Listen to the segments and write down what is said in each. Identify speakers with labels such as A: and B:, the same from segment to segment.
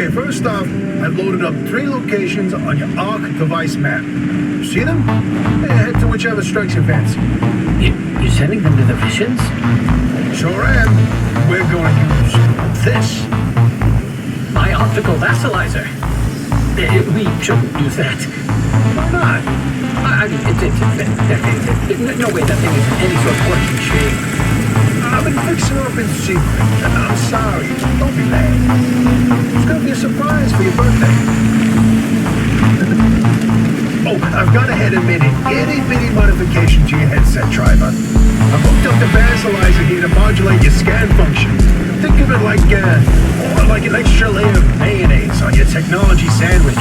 A: Okay, first off, I've loaded up 3 locations on your ARC device map. You see them? Head to whichever strikes your fancy.
B: You're sending them to the visions?
A: Sure am. We're going to use this.
B: My optical vassalizer. We shouldn't use that.
A: Why not?
B: I mean, no way that thing is in any sort of working shape.
A: I've been fixing her up in secret. I'm sorry. Don't be mad. It's going to be a surprise for your birthday. Oh, I've got ahead a minute. Itty-bitty modification to your headset, driver. I've hooked up the vassalizer here to modulate your scan function. Think of it like an extra layer of mayonnaise on your technology sandwich.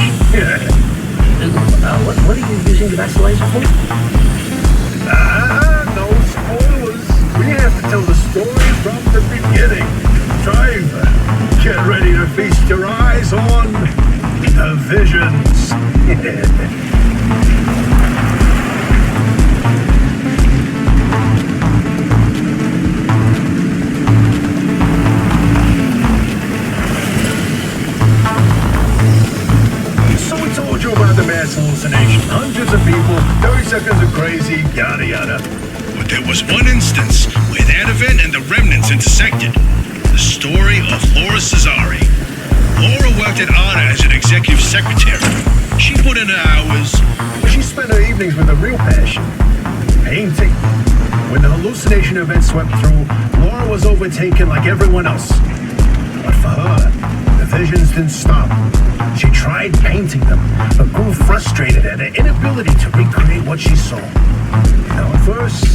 B: What are you using the vassalizer for?
A: No spoilers. We have to tell the story from the beginning. Driver, get ready to feast your eyes on the visions. About the mass hallucination. Hundreds of people, 30 seconds of crazy, yada yada.
C: But there was one instance where that event and the remnants intersected. The story of Laura Cesare. Laura worked at ARDA as an executive secretary. She put in her hours.
A: She spent her evenings with a real passion. Painting. When the hallucination event swept through, Laura was overtaken like everyone else. But for her, the visions didn't stop. She tried painting them, but grew frustrated at her inability to recreate what she saw. Now at first,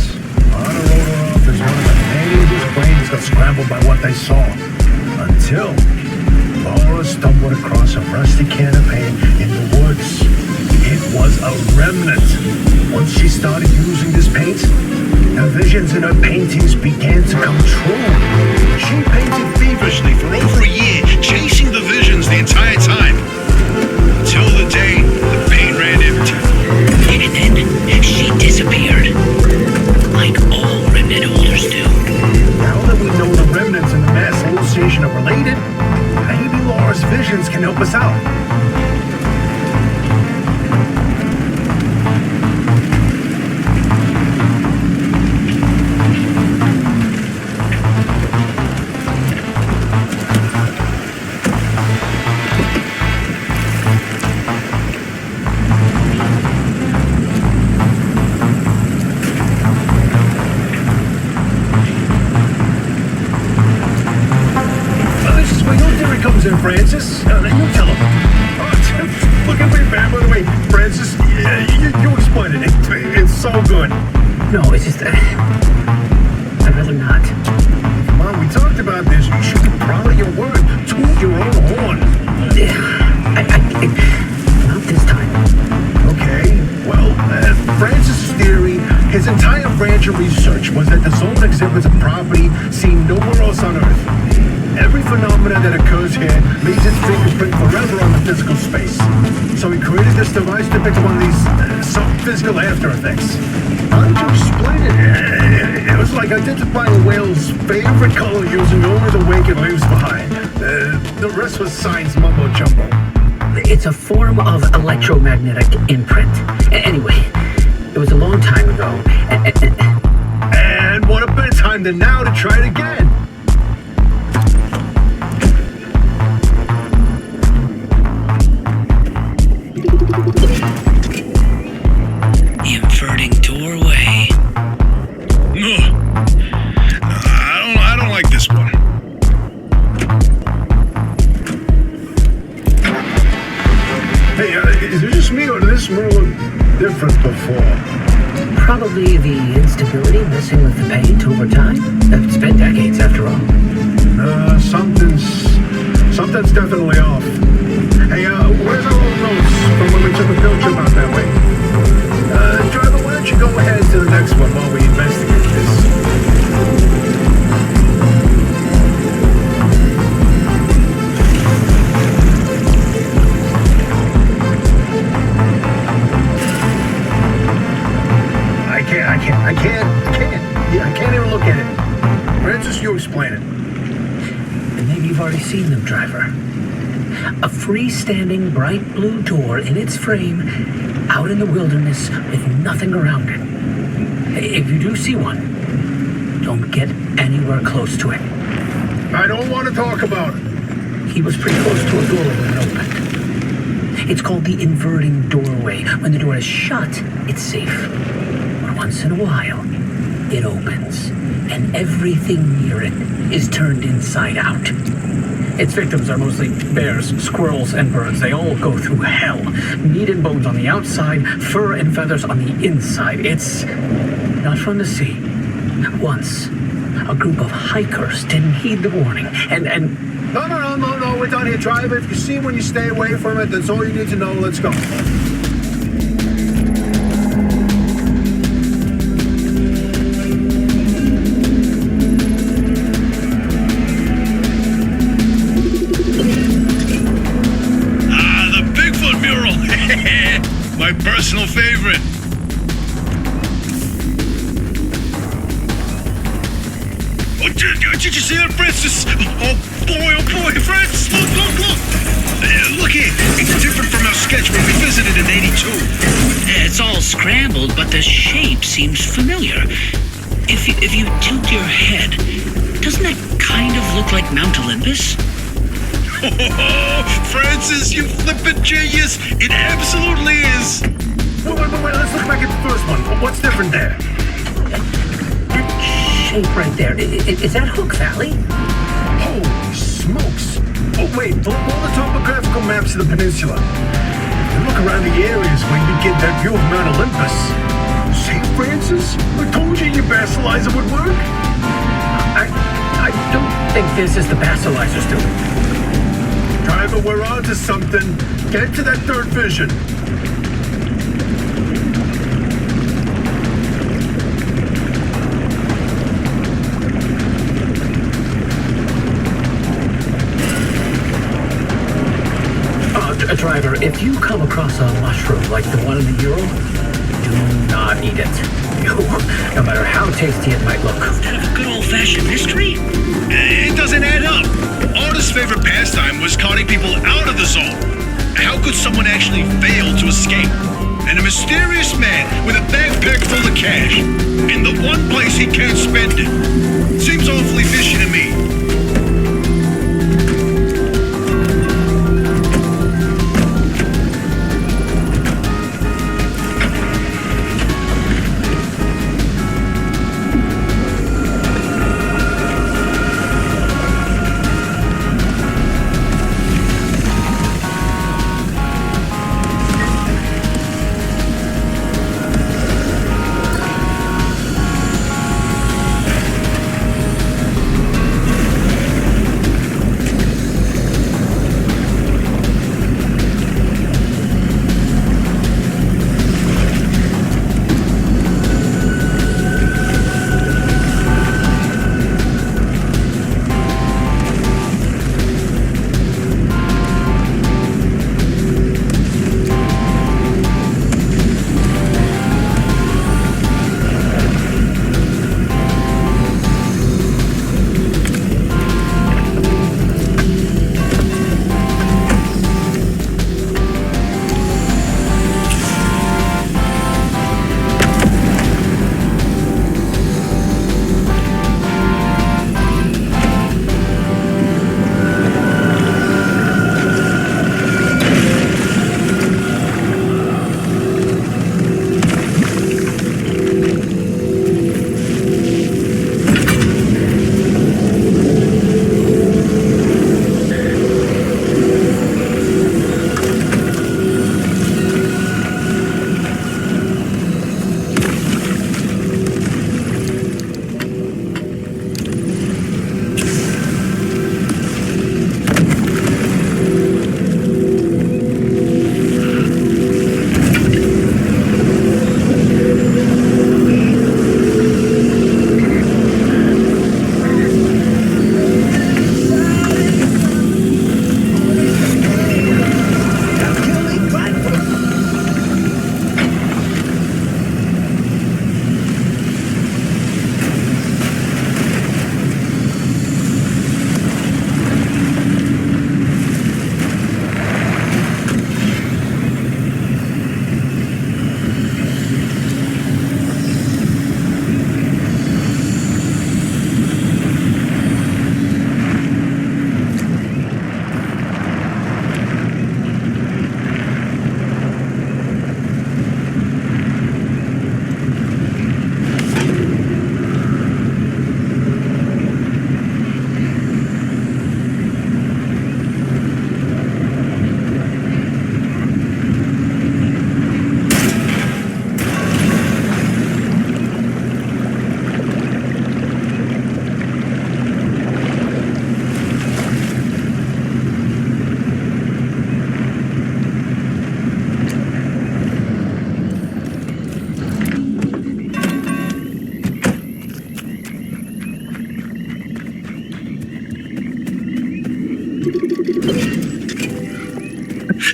A: Anna wrote her off as one of the many whose brains got scrambled by what they saw. Until Laura stumbled across a rusty can of paint in the woods. It was a remnant. Once she started using this paint, the visions in her paintings began to come true. She painted feverishly
C: For over a year, chasing the visions the entire time. Until the day the paint ran empty.
D: And then she disappeared. Like all remnant holders do.
A: Now that we know the remnants and the mass hallucination are related, maybe Laura's visions can help us out. Francis, you tell him. Oh, look at me, man. By the way, Francis, you explain it. It's so good.
B: No, it's just I'd rather not.
A: Come on, we talked about this. You should be proud of your word. Toot your own horn.
B: Not this time.
A: Okay, well, Francis' theory, his entire branch of research was that the zone exhibits a property seen nowhere else on Earth. Every phenomena that occurs here leaves its fingerprint forever on the physical space. So he created this device to pick up on these physical after effects. How did you explain it? It was like identifying a whale's favorite color using only the wake it leaves behind. The rest was science mumbo jumbo.
B: It's a form of electromagnetic imprint. Anyway, it was a long time ago.
A: And what a better time than now to try it again.
D: Inverting doorway.
C: No, I don't like this one.
A: Hey, is it just me or did this more look different before?
B: Probably the instability messing with the paint over time. It's been decades after all.
A: Something's definitely off. Hey, where's our old notes from when we took a field trip out that way? Driver, why don't you go ahead to the next one while we investigate this? I can't even look at it. Francis, you explain it.
B: Maybe you've already seen them, driver. A freestanding bright blue door in its frame, out in the wilderness with nothing around it. If you do see one, don't get anywhere close to it.
A: I don't want to talk about it.
B: He was pretty close to a door when it opened. It's called the inverting doorway. When the door is shut, it's safe. But once in a while, it opens, and everything near it is turned inside out. Its victims are mostly bears, squirrels, and birds. They all go through hell. Meat and bones on the outside, fur and feathers on the inside. It's not fun to see. Once, a group of hikers didn't heed the warning, and
A: No, we're done here, driver. If you see one, you stay away from it. That's all you need to know. Let's go.
C: The Bigfoot mural. My personal favorite. Oh, did you see that, Francis? Oh boy, Francis, look. Look here, it's different from our sketch when we visited in 82.
D: It's all scrambled, but the shape seems familiar. If you tilt your head, doesn't that kind of look like Mount Olympus?
C: Oh, Francis, you flippin' genius! It absolutely is!
A: Wait, let's look back at the first one. What's different there?
B: that shape right there, is that Hook Valley?
A: Holy smokes! Oh, wait, pull the topographical maps of the peninsula. And look around the areas where you get that view of Mount Olympus. St. Francis? I told you your basilizer would work.
B: I don't think this is the basilizer, Stu.
A: Driver, we're on to something. Get to that third vision.
B: Driver, if you come across a mushroom like the one in the Euro, do not eat it. No matter how tasty it might look.
D: Good old-fashioned mystery?
C: It doesn't add up. Artist's favorite pastime was carting people out of the zone. How could someone actually fail to escape? And a mysterious man with a backpack full of cash in the one place he can't spend it. Seems awfully fishy to me.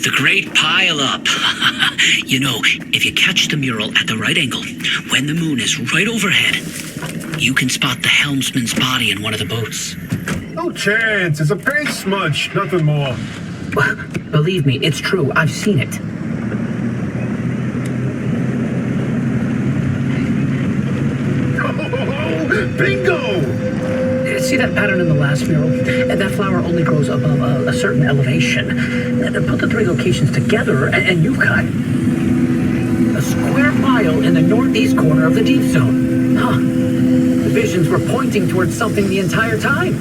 D: The great pile-up. You know, if you catch the mural at the right angle, when the moon is right overhead, you can spot the helmsman's body in one of the boats.
A: No chance. It's a paint smudge. Nothing more.
B: Believe me, it's true. I've seen it.
A: Oh, bingo!
B: See that pattern in the last mural? That flower only grows above a certain elevation. Put the three locations together, and you've got a square mile in the northeast corner of the deep zone. Huh. The visions were pointing towards something the entire time.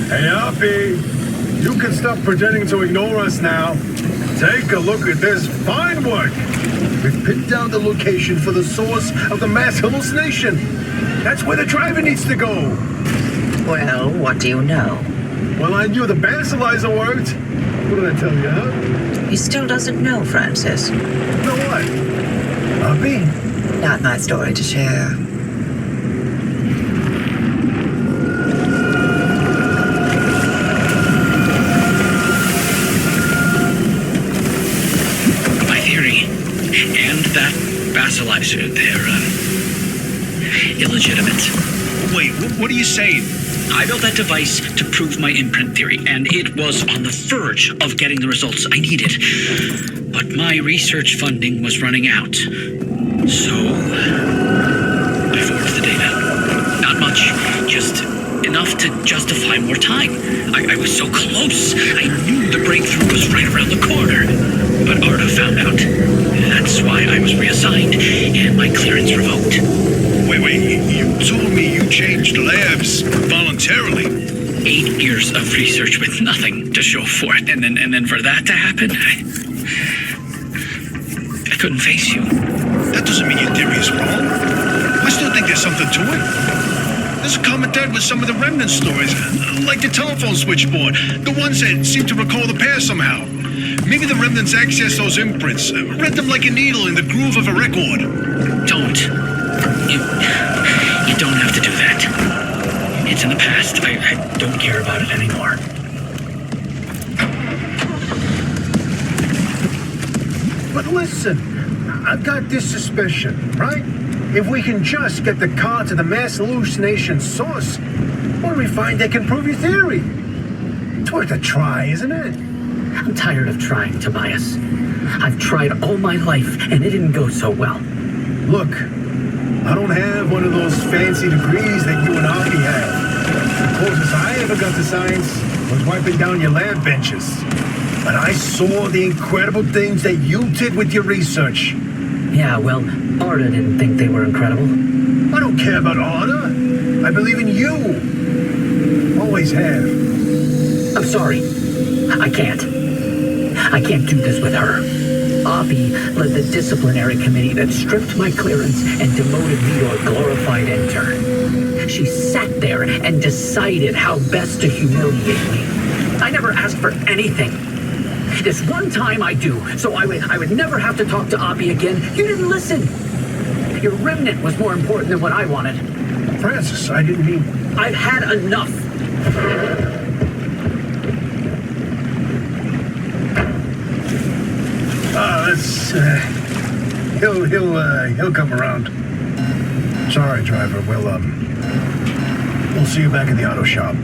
A: Hey, Hoppy, you can stop pretending to ignore us now. Take a look at this fine work. We've pinned down the location for the source of the mass hallucination. That's where the driver needs to go.
E: Well, what do you know?
A: Well, I knew the basilizer worked. What did I tell you, huh?
E: He still doesn't know, Francis.
A: Know what? Hoppy?
E: Not my story to share.
D: My theory, and that basilizer, they're, illegitimate.
C: Wait, what are you saying?
D: I built that device to prove my imprint theory, and it was on the verge of getting the results I needed. But my research funding was running out. So, I forged the data. Not much, just enough to justify more time. I was so close. I knew the breakthrough was right around the corner. But Arda found out. That's why I was reassigned, and my clearance revoked.
C: Wait, you told me you changed labs voluntarily.
D: 8 years of research with nothing to show for it, and then for that to happen, I couldn't face you.
C: That doesn't mean your theory is wrong. I still think there's something to it. There's a common thread with some of the remnant stories, like the telephone switchboard, the ones that seem to recall the past somehow. Maybe the remnants access those imprints, read them like a needle in the groove of a record.
D: Don't. You don't have to do that. It's in the past. I don't care about it anymore.
A: But listen, I've got this suspicion, right? If we can just get the car to the mass hallucination source, what do we find that can prove your theory? It's worth a try, isn't it?
B: I'm tired of trying, Tobias. I've tried all my life, and it didn't go so well.
A: Look, I don't have one of those fancy degrees that you and Hoppy have. The closest I ever got to science was wiping down your lab benches. But I saw the incredible things that you did with your research.
B: Yeah, well, Arda didn't think they were incredible.
A: I don't care about Arda. I believe in you. Always have.
B: I'm sorry. I can't. I can't do this with her. Oppie led the disciplinary committee that stripped my clearance and demoted me to a glorified intern. She sat there and decided how best to humiliate me. I never asked for anything. This one time I do, so I would never have to talk to Oppie again. You didn't listen. Your remnant was more important than what I wanted.
A: Francis, I didn't mean...
B: I've had enough.
A: He'll come around. Sorry, driver. We'll see you back in the auto shop.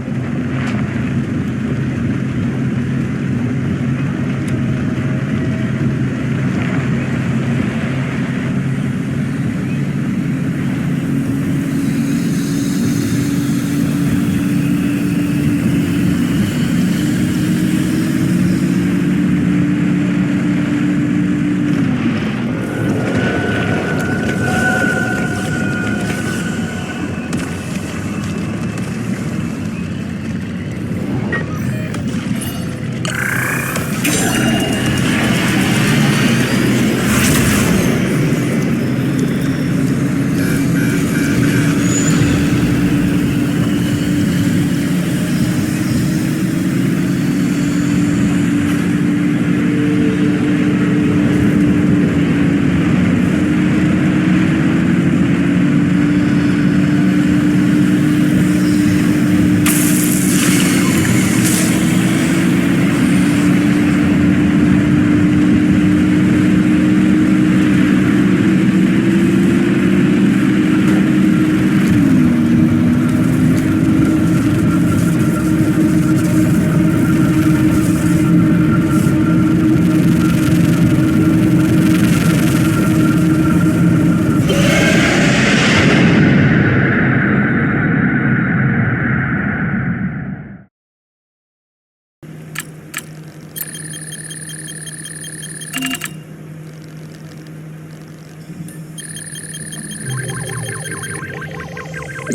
A: I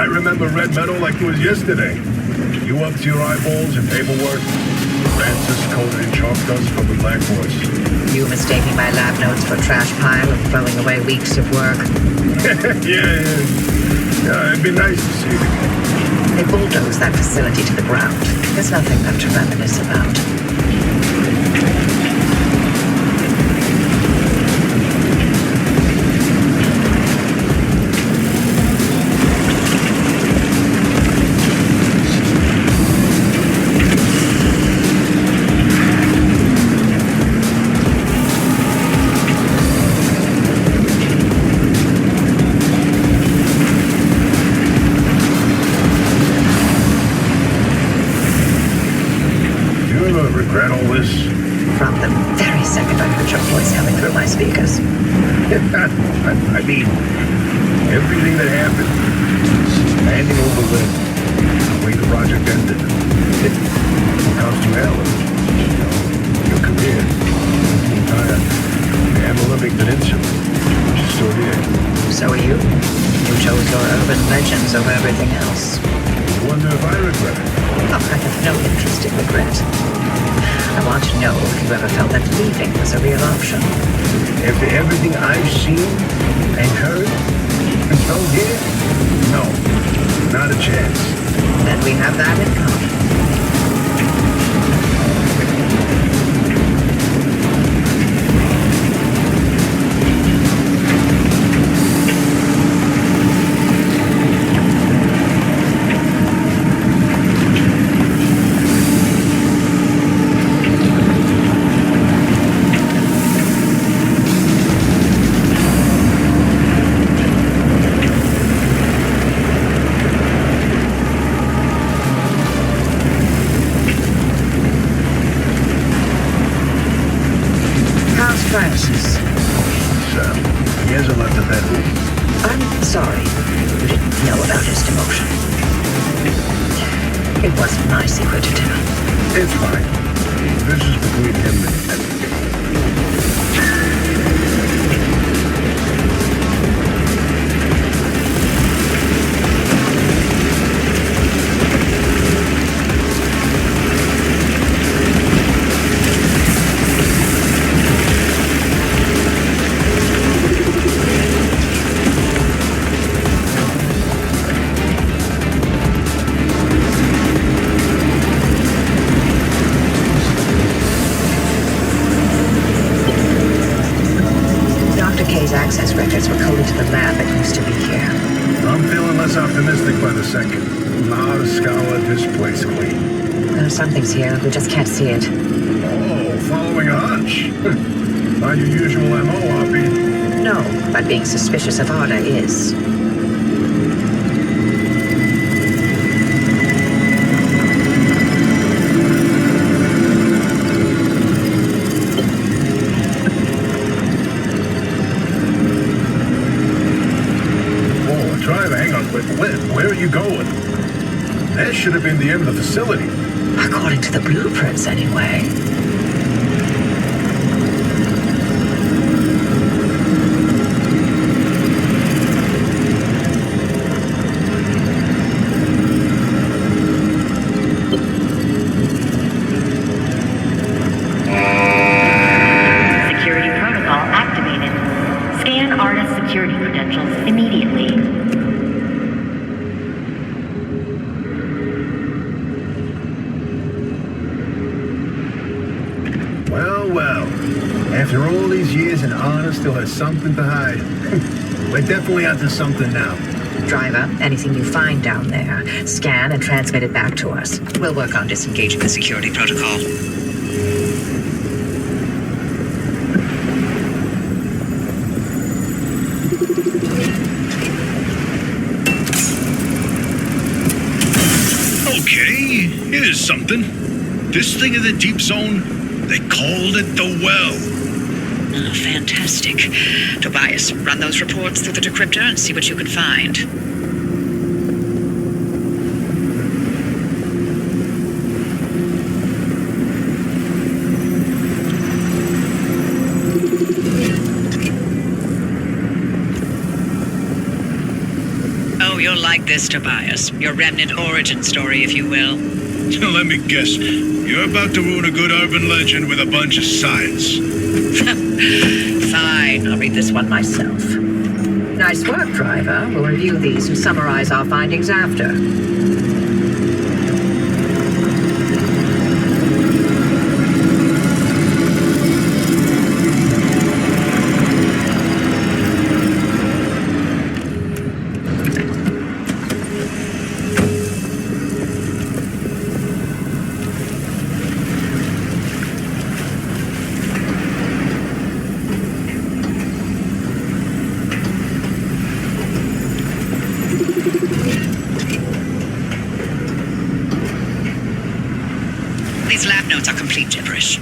A: remember red metal like it was yesterday. You up to your eyeballs in paperwork. Francis coated in chalk dust from the black horse.
E: You mistaking my lab notes for trash pile and throwing away weeks of work?
A: Yeah, it'd be nice to see it again.
E: They bulldozed that facility to the ground. There's nothing left to reminisce about.
A: Regret all this?
E: From the very second I heard your voice coming through my speakers.
A: I mean, everything that happened, handing over the way the project ended, it cost you hell. Your career, the entire Olympic Peninsula, you're still here.
E: So are you. You chose your urban legends over everything else.
A: I wonder if I regret it.
E: Oh, I have no interest in regret. I want to know if you ever felt that leaving was a real option.
A: After everything I've seen and heard and felt here, no, not a chance.
E: Then we have that in common. Francis.
A: He hasn't left the bedroom.
E: I'm sorry. You didn't know about his demotion. It wasn't my secret to tell.
A: It's fine. This is between him and me.
E: Access records were coded to the lab that used to be here.
A: I'm feeling less optimistic by the second. Now to scour this place clean.
E: Something's here. We just can't see it.
A: Oh, following a hunch. Not your usual MO, Hoppy.
E: No, but being suspicious of Arda is.
A: Where are you going? That should have been the end of the facility.
E: According to the blueprints, anyway.
F: Security protocol activated. Scan Arda's security credentials immediately.
A: Well, after all these years and Arda still has something to hide. We're definitely onto something now.
E: Driver, anything you find down there, scan and transmit it back to us. We'll work on disengaging the security protocol.
C: Okay, here's something. This thing in the deep zone, they called it the Well.
E: Oh, fantastic. Tobias, run those reports through the decryptor and see what you can find. know you'll like this, Tobias. Your remnant origin story, if you will.
C: Let me guess. You're about to ruin a good urban legend with a bunch of science.
E: Fine, I'll read this one myself. Nice work, driver. We'll review these and summarize our findings after. These lab notes are complete gibberish.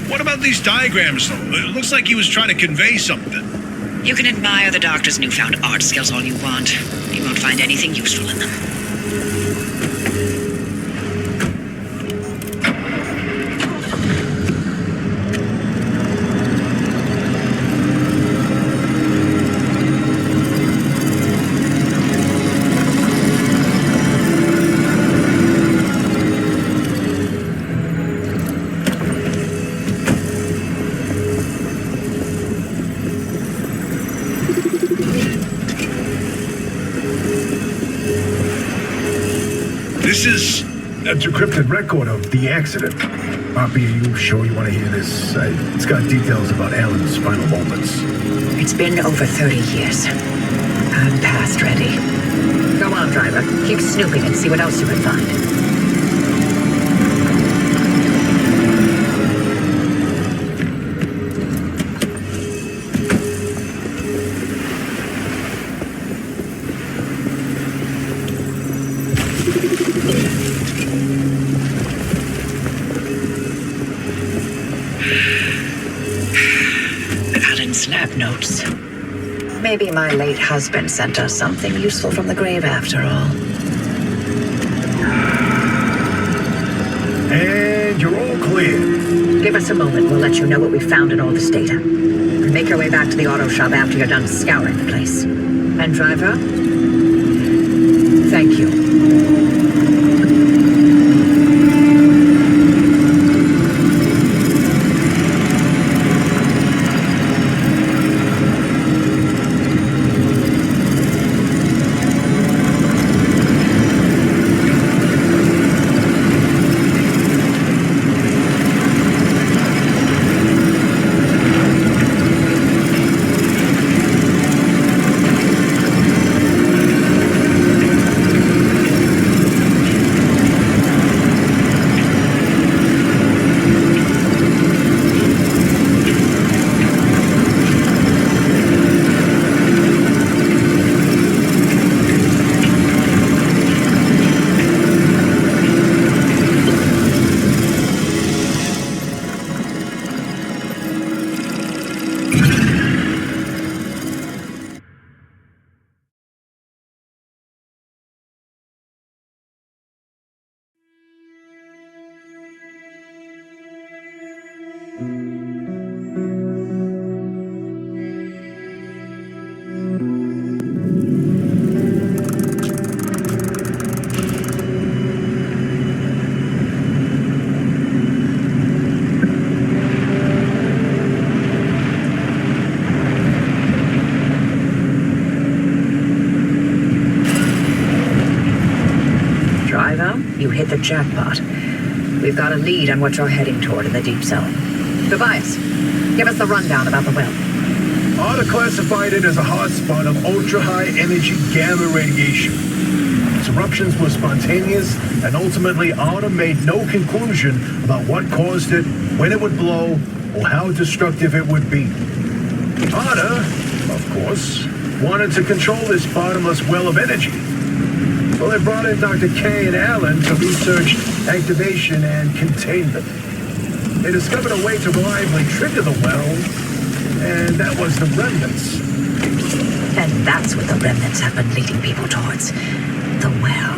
C: What about these diagrams, though? It looks like he was trying to convey something.
E: You can admire the doctor's newfound art skills all you want. You won't find anything useful in them.
C: This is...
A: A decrypted record of the accident. Poppy, are you sure you want to hear this? It's got details about Alan's final moments.
E: It's been over 30 years. I'm past ready. Go on, driver. Keep snooping and see what else you can find. Alan's lab notes. Maybe my late husband sent us something useful from the grave after all.
A: And you're all clear.
E: Give us a moment. We'll let you know what we found in all this data. And make your way back to the auto shop after you're done scouring the place. And driver, thank you. You hit the jackpot. We've got a lead on what you're heading toward in the deep zone. Tobias, give us the rundown about the well.
A: ARDA classified it as a hotspot of ultra-high energy gamma radiation. Its eruptions were spontaneous, and ultimately ARDA made no conclusion about what caused it, when it would blow, or how destructive it would be. ARDA, of course, wanted to control this bottomless well of energy. So they brought in Dr. K and Alan to research activation and containment. They discovered a way to reliably trigger the well, and that was the remnants.
E: And that's what the remnants have been leading people towards. The well.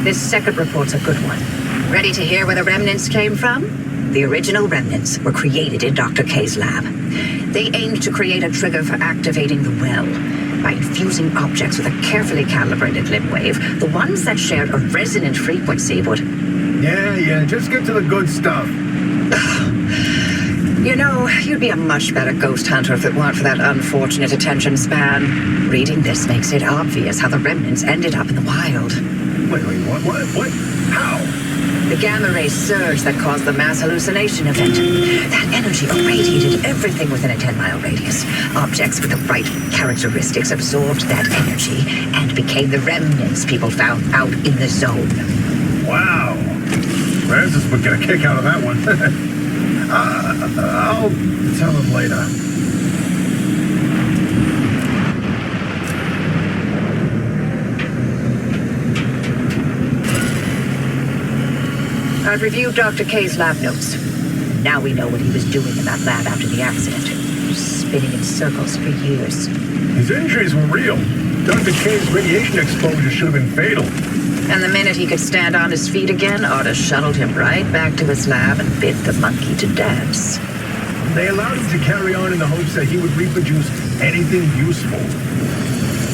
E: This second report's a good one. Ready to hear where the remnants came from? The original remnants were created in Dr. K's lab. They aimed to create a trigger for activating the well. By infusing objects with a carefully calibrated limb wave, the ones that shared a resonant frequency would...
A: Yeah, just get to the good stuff.
E: You know, you'd be a much better ghost hunter if it weren't for that unfortunate attention span. Reading this makes it obvious how the remnants ended up in the wild.
A: Wait, what? How?
E: The gamma ray surge that caused the mass hallucination event. That energy irradiated everything within a 10-mile radius. Objects with the right characteristics absorbed that energy and became the remnants people found out in the zone.
A: Wow. Francis would get a kick out of that one. I'll tell him later.
E: I've reviewed Dr. K's lab notes. Now we know what he was doing in that lab after the accident. Spinning in circles for years.
A: His injuries were real. Dr. K's radiation exposure should have been fatal.
E: And the minute he could stand on his feet again, Arda shuttled him right back to his lab and bid the monkey to dance.
A: They allowed him to carry on in the hopes that he would reproduce anything useful.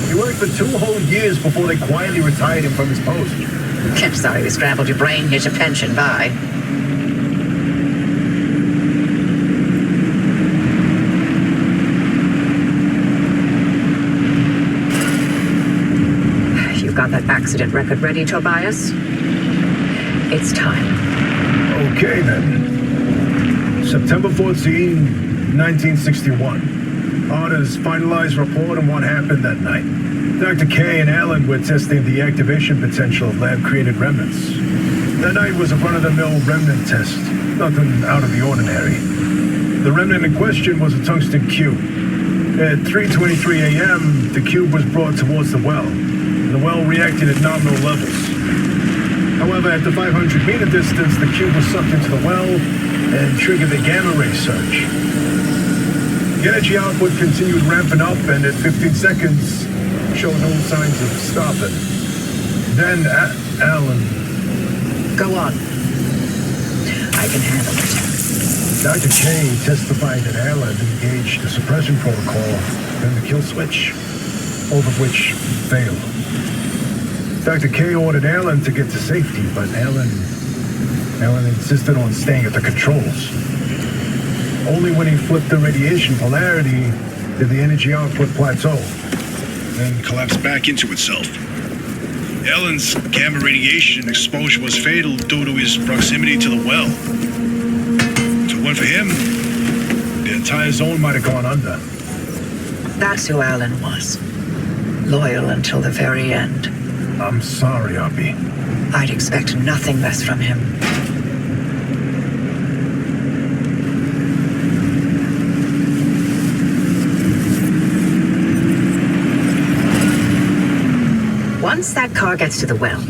A: He worked for 2 whole years before they quietly retired him from his post.
E: Sorry we scrambled your brain. Here's your pension. Bye. You've got that accident record ready, Tobias? It's time.
A: Okay, then. September 14, 1961. Arda's finalized report on what happened that night. Dr. K and Alan were testing the activation potential of lab-created remnants. That night was a run-of-the-mill remnant test, nothing out of the ordinary. The remnant in question was a tungsten cube. At 3:23 a.m., the cube was brought towards the well. The well reacted at nominal levels. However, at the 500-meter distance, the cube was sucked into the well and triggered the gamma ray surge. The energy output continued ramping up, and at 15 seconds, showed no signs of stopping. Then Alan...
E: Go on. I can handle it.
A: Dr. K testified that Alan engaged the suppression protocol and the kill switch, both of which failed. Dr. K ordered Alan to get to safety, but Alan insisted on staying at the controls. Only when he flipped the radiation polarity did the energy output plateau, then collapsed back into itself. Alan's gamma radiation exposure was fatal due to his proximity to the well. If it weren't for him, the entire zone might have gone under.
E: That's who Alan was. Loyal until the very end.
A: I'm sorry, Abby.
E: I'd expect nothing less from him. Once that car gets to the well,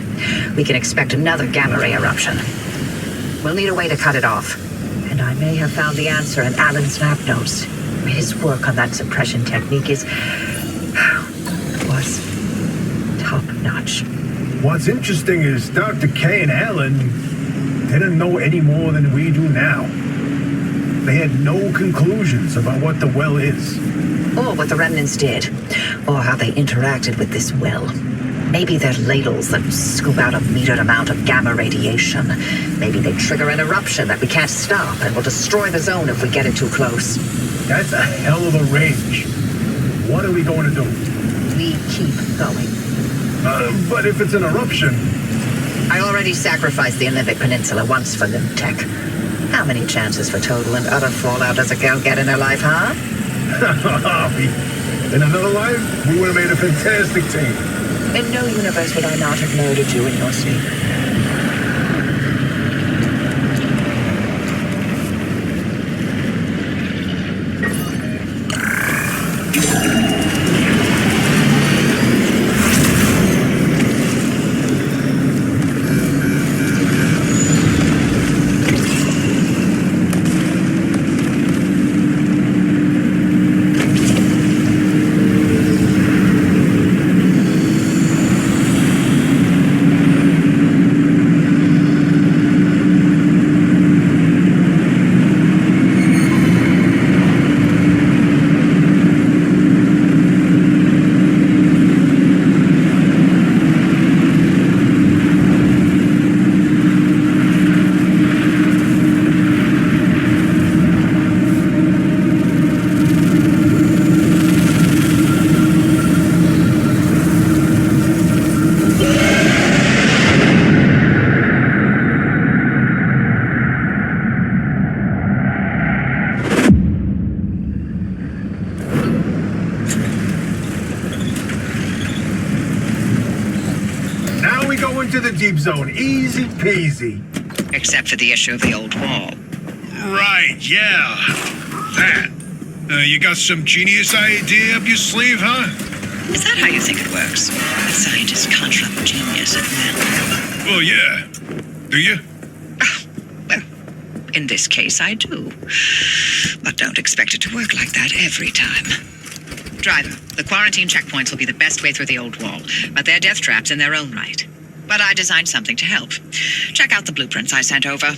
E: we can expect another gamma ray eruption. We'll need a way to cut it off. And I may have found the answer in Alan's lab notes. His work on that suppression technique was top-notch.
A: What's interesting is Dr. K and Alan didn't know any more than we do now. They had no conclusions about what the well is.
E: Or what the remnants did. Or how they interacted with this well. Maybe they're ladles that scoop out a metered amount of gamma radiation. Maybe they trigger an eruption that we can't stop and will destroy the zone if we get it too close.
A: That's a hell of a range. What are we going to do?
E: We keep going.
A: But if it's an eruption...
E: I already sacrificed the Olympic Peninsula once for Limtech. How many chances for total and utter fallout does a girl get in her life, huh?
A: In another life, we would have made a fantastic team.
E: In no universe would I not have murdered you in your sleep.
A: zone. Easy peasy.
E: Except for the issue of the old wall.
C: Right, yeah. That. You got some genius idea up your sleeve, huh?
E: Is that how you think it works? A scientist can't run genius at will.
C: Well, yeah. Do you?
E: Well, in this case, I do. But don't expect it to work like that every time. Driver, the quarantine checkpoints will be the best way through the old wall, but they're death traps in their own right. But I designed something to help. Check out the blueprints I sent over.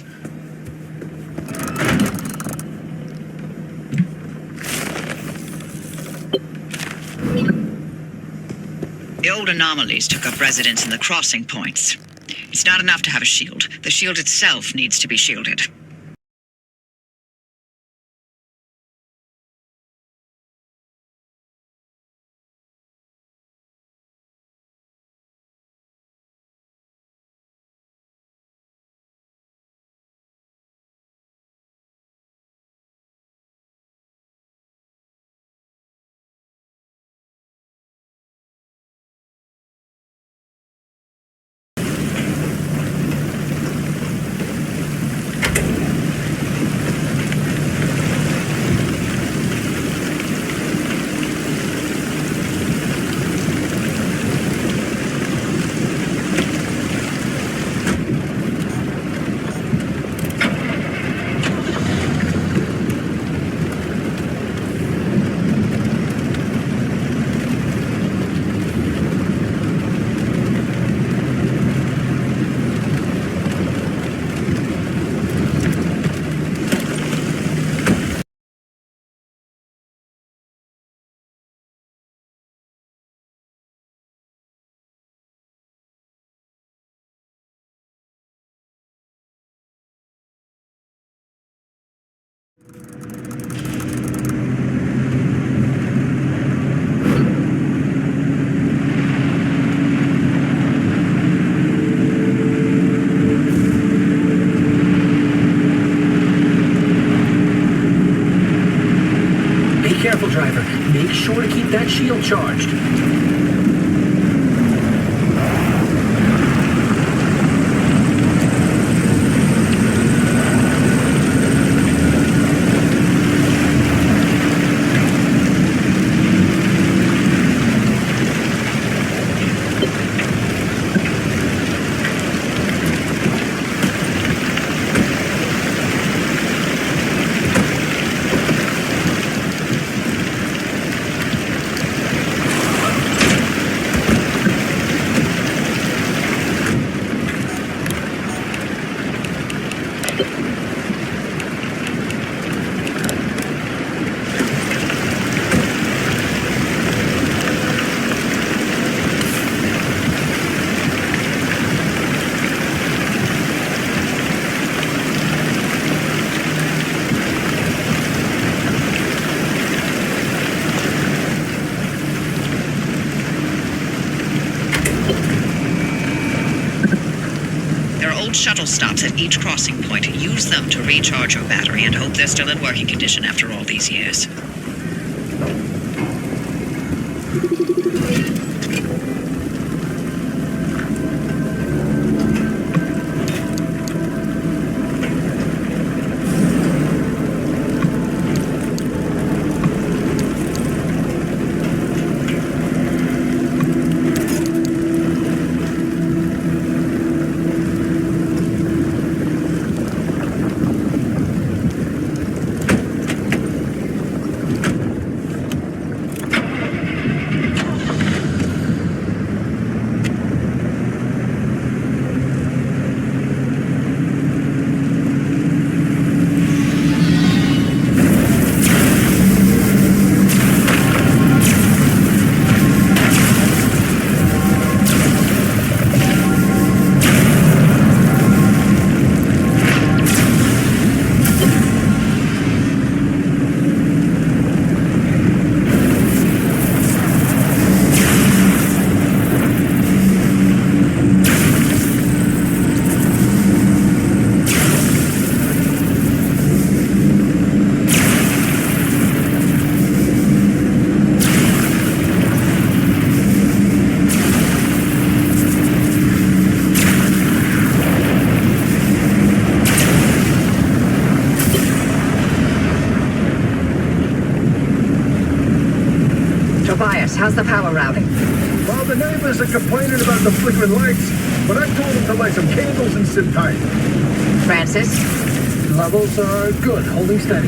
E: The old anomalies took up residence in the crossing points. It's not enough to have a shield. The shield itself needs to be shielded.
B: Careful, driver. Make sure to keep that shield charged.
E: Shuttle stops at each crossing point. Use them to recharge your battery and hope they're still in working condition after all these years. How's the power routing?
A: Well, the neighbors are complaining about the flickering lights, but I told them to light some candles and sit tight.
E: Francis?
B: Levels are good, holding steady.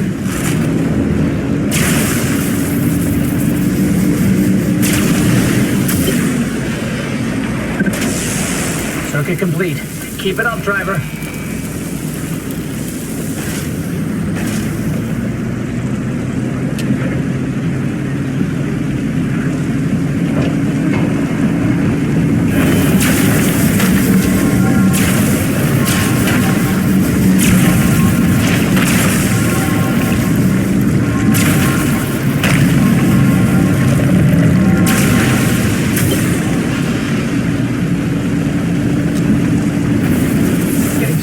B: Circuit complete. Keep it up, driver.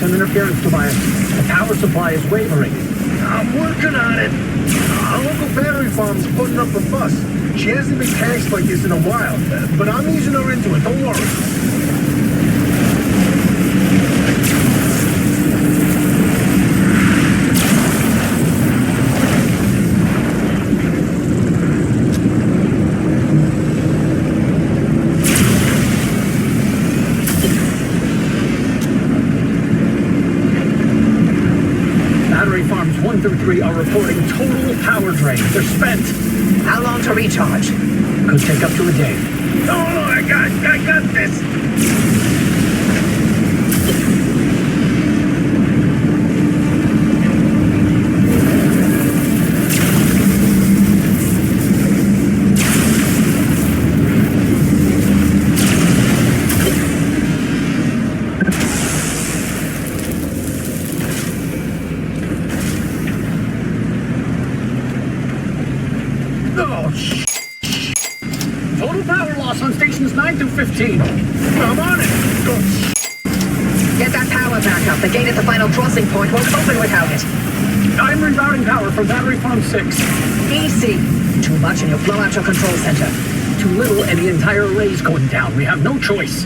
B: Interference, Tobias. The power supply is wavering.
A: I'm working on it. Our local battery farm's putting up a fuss. She hasn't been taxed like this in a while, but I'm easing her into it, don't worry.
B: Battery farms 1 through 3 are reporting total power drain. They're spent.
E: How long to recharge?
B: Could take up to a day.
A: No, I got this.
B: Total power loss on stations 9 through 15.
A: I'm on it. Go.
E: Get that power back up. The gate at the final crossing point won't open without it.
B: I'm rerouting power from battery farm 6.
E: Easy. Too much and you'll blow out your control center.
B: Too little and the entire array's going down. We have no choice.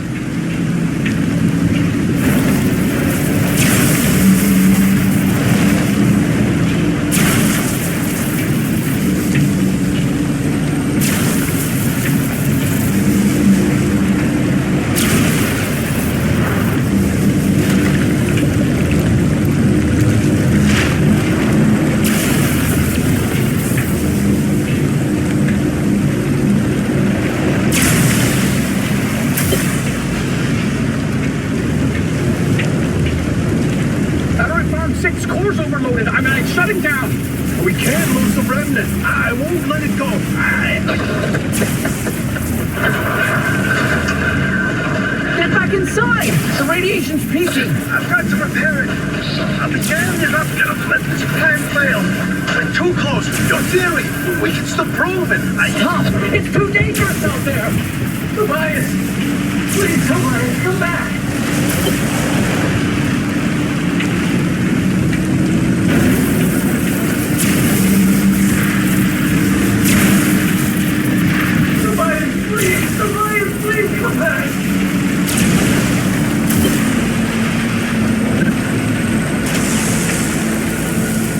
B: Core's overloaded. It's shutting down.
A: We can't lose the remnant. I won't let it go.
B: Get back inside. The radiation's peaking.
A: I've got to repair it. I'll be jamming it up and let this plan fail. We're too close. Your theory. We can still prove it.
B: Stop. It's too dangerous out there. Tobias. Please, Tobias, come back.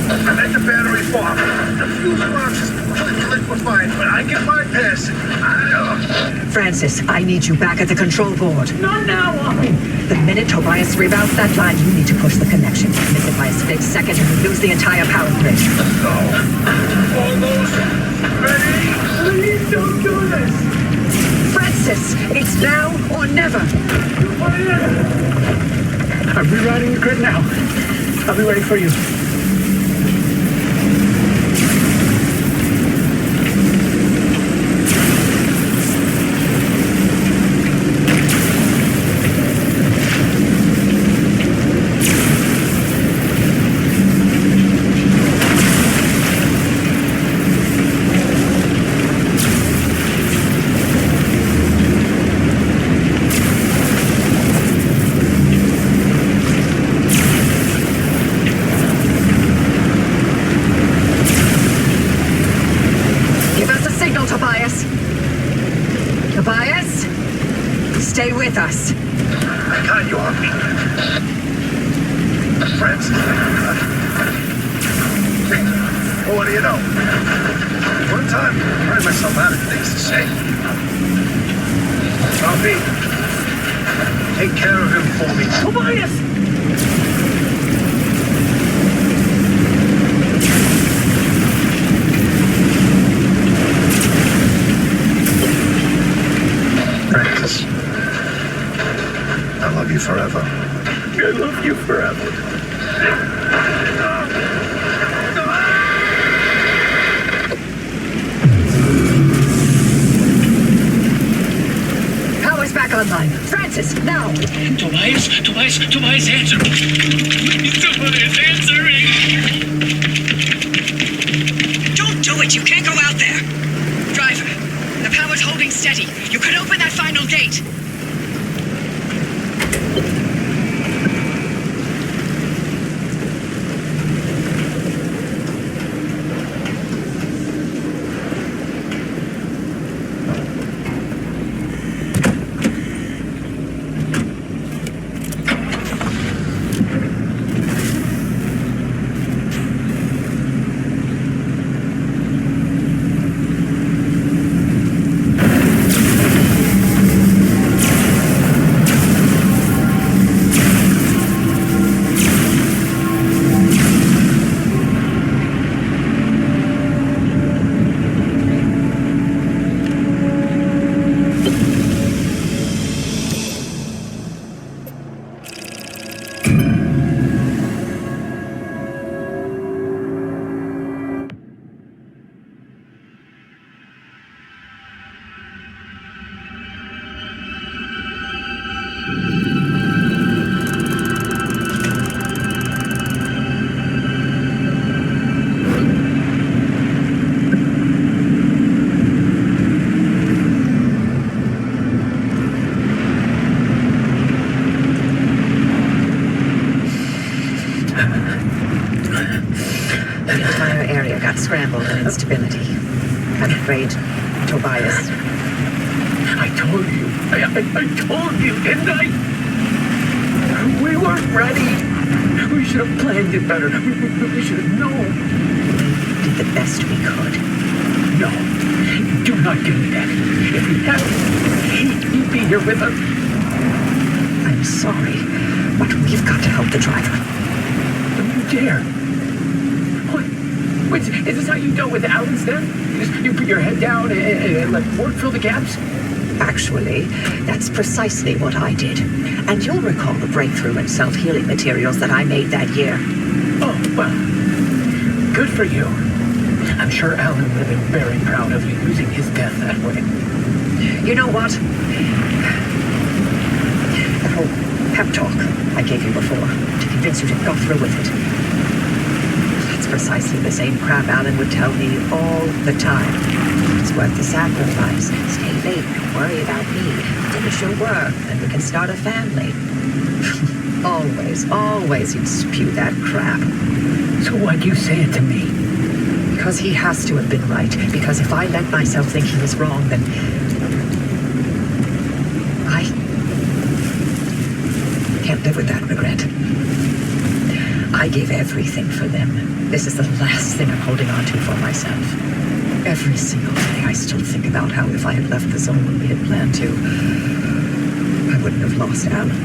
A: I'm at the battery farm. The fuse box is completely liquefied, but I can bypass it.
E: Francis, I need you back at the control board.
B: Not now, Ollie.
E: The minute Tobias reroutes that line, you need to push the connection. Miss it by a split second and we lose the entire power grid.
A: Let's go. Almost ready.
B: Please don't do this.
E: Francis, it's now or never.
B: I'm rerouting the grid now. I'll be ready for you.
E: Tobias, stay with us.
A: I got you, Army. Friends. What do you know? One time, I find myself out of things to say. Copy. Take care of him for me.
B: Tobias!
A: Francis, I love you forever.
B: I love you forever.
E: Power's back online. Francis, now!
D: Tobias, answer. Tobias, answering.
G: Don't do it! You can't go out there! Driver, the power's holding steady. You could open that final gate.
E: Scrambled in instability. I'm afraid, Tobias.
B: I told you. I told you, didn't I? We weren't ready. We should have planned it better. We should have known.
E: We did the best we could.
B: No. Do not give me that. If we hadn't, he'd be here with us.
E: I'm sorry, but we've got to help the driver.
B: Don't you dare. Wait, is this how you dealt with Alan's death? You put your head down and let work fill the gaps?
E: Actually, that's precisely what I did. And you'll recall the breakthrough in self-healing materials that I made that year.
B: Oh, well, good for you. I'm sure Alan would have been very proud of you using his death that way.
E: You know what? That whole pep talk I gave you before to convince you to go through with it. That's precisely the same crap Alan would tell me all the time. It's worth the sacrifice. Stay late, don't worry about me. Finish your work, then we can start a family. always he'd spew that crap.
B: So why'd you say it to me?
E: Because he has to have been right. Because if I let myself think he was wrong, then I can't live with that regret. I gave everything for them. This is the last thing I'm holding on to for myself. Every single day I still think about how if I had left the zone when we had planned to, I wouldn't have lost Alan.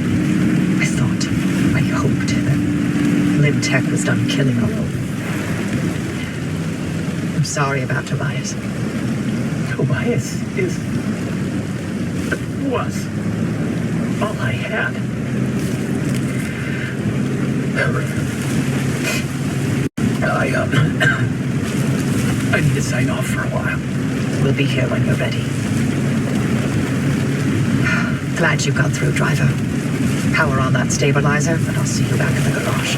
E: I hoped that Lim Tech was done killing alone. I'm sorry about Tobias.
B: Tobias was all I had. I need to sign off for a while.
E: We'll be here when you're ready. Glad you got through, driver. Power on that stabilizer, and I'll see you back in the garage.